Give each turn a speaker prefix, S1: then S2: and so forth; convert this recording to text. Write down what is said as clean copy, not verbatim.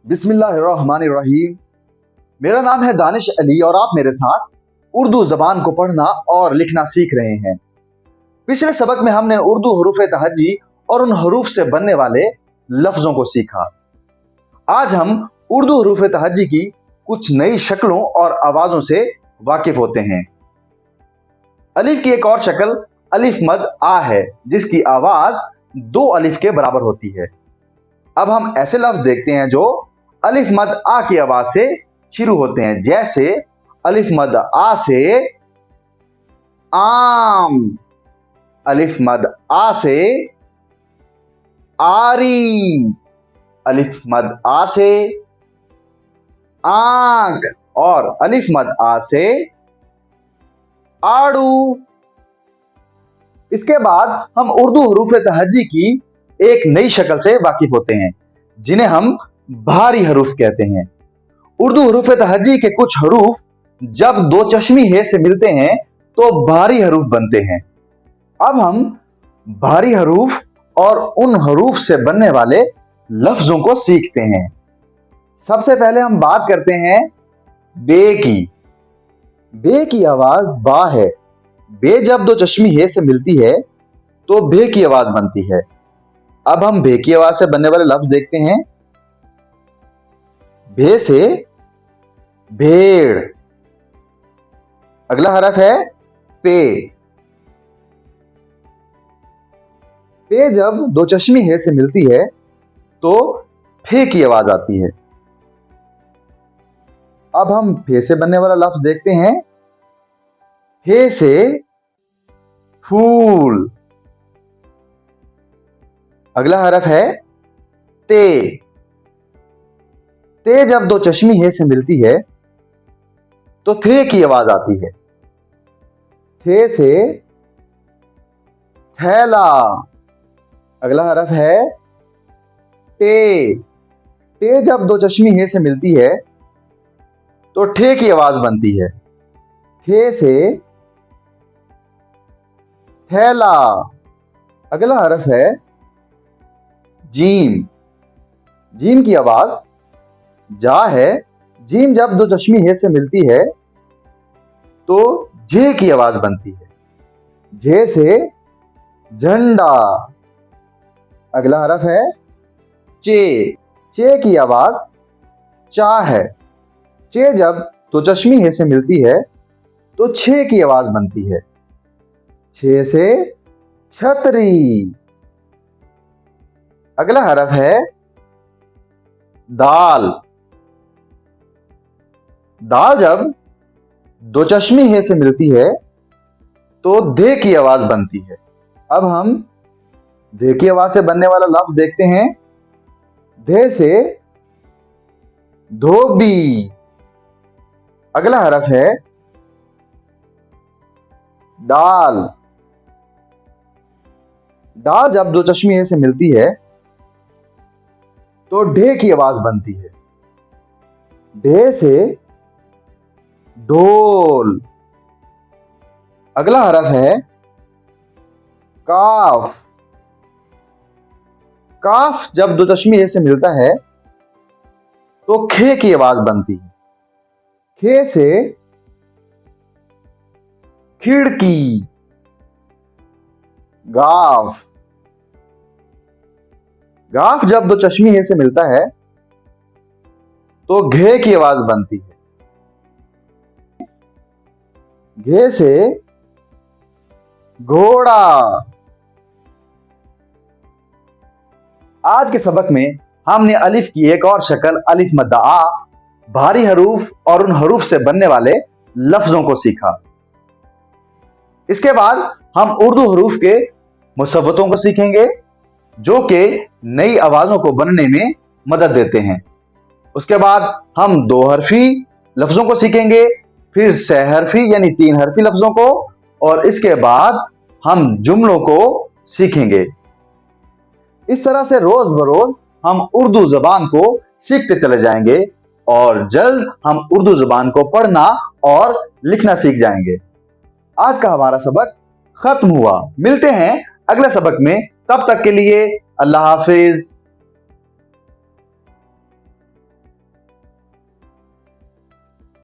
S1: बिस्मिल्लाहिर्रहमानिर्रहीम। मेरा नाम है दानिश अली और आप मेरे साथ उर्दू ज़बान को पढ़ना और लिखना सीख रहे हैं। पिछले सबक में हमने उर्दू हरूफ तहज्जी और उन हरूफ से बनने वाले लफ्ज़ों को सीखा। आज हम उर्दू हरूफ तहज्जी की कुछ नई शक्लों और आवाज़ों से वाकिफ होते हैं। अलिफ की एक और शक्ल अलिफ मद आ है, जिसकी आवाज़ दो अलिफ के बराबर होती है। अब हम ऐसे लफ्ज़ देखते हैं जो अलिफ मद आ की आवाज से शुरू होते हैं, जैसे अलिफ मद आ से आम, अलिफ मद आ से आरी, अलिफ मद आ से आंख और अलिफ मद आ से आड़ू। इसके बाद हम उर्दू हरूफ तहज्जी की एक नई शक्ल से वाकिफ होते हैं, जिन्हें हम भारी हरूफ कहते हैं। उर्दू हरूफ तहज्जी के कुछ हरूफ जब दो चश्मी हे से मिलते हैं तो भारी हरूफ बनते हैं। अब हम भारी हरूफ और उन हरूफ से बनने वाले लफ्जों को सीखते हैं। सबसे पहले हम बात करते हैं बे की। बे की आवाज बा है। बे जब दो चश्मी हे से मिलती है तो बे की आवाज बनती है। अब हम बे की आवाज से बनने वाले लफ्ज देखते हैं। भे से भेड़। अगला हरफ है पे। पे जब दो चश्मी हे से मिलती है तो फे की आवाज आती है। अब हम फे से बनने वाला लफ्ज देखते हैं। फे से फूल। अगला हरफ है ते। ते जब दो चश्मी हे से मिलती है तो थे की आवाज आती है। थे से थैला। अगला हरफ है टे। टे जब दो चश्मी हे से मिलती है तो ठे की आवाज बनती है। ठे से थैला। अगला हरफ है जीम। जीम की आवाज जा है। जीम जब दो चश्मी हे से मिलती है तो जे की आवाज बनती है। जे से झंडा। अगला हरफ है चे। चे की आवाज चा है। चे जब दो चश्मी हे से मिलती है तो छे की आवाज बनती है। छे से छतरी। अगला हरफ है दाल। दाल जब दो चश्मी हे से मिलती है तो दे की आवाज बनती है। अब हम दे की आवाज से बनने वाला लफ्ज देखते हैं। दे से धोबी। अगला हरफ है डाल। डाल जब दो चश्मी हे से मिलती है तो ढे की आवाज बनती है। ढे से ढोल। अगला हरफ है काफ। काफ जब दो चश्मी हे से मिलता है तो खे की आवाज बनती है। खे से खिड़की। गाफ। गाफ जब दो चश्मी हे से मिलता है तो घे की आवाज बनती है। घे से घोड़ा। आज के सबक में हमने अलिफ की एक और शक्ल अलिफ मद आ, भारी हरूफ और उन हरूफ से बनने वाले लफ्जों को सीखा। इसके बाद हम उर्दू हरूफ के मुसव्वतों को सीखेंगे, जो कि नई आवाजों को बनने में मदद देते हैं। उसके बाद हम दो हरफी लफ्जों को सीखेंगे, फिर सह हरफी यानी तीन हरफी लफ्जों को, और इसके बाद हम जुमलों को सीखेंगे। इस तरह से रोज बरोज हम उर्दू जबान को सीखते चले जाएंगे और जल्द हम उर्दू जबान को पढ़ना और लिखना सीख जाएंगे। आज का हमारा सबक खत्म हुआ। मिलते हैं अगले सबक में। तब तक के लिए अल्लाह हाफिज।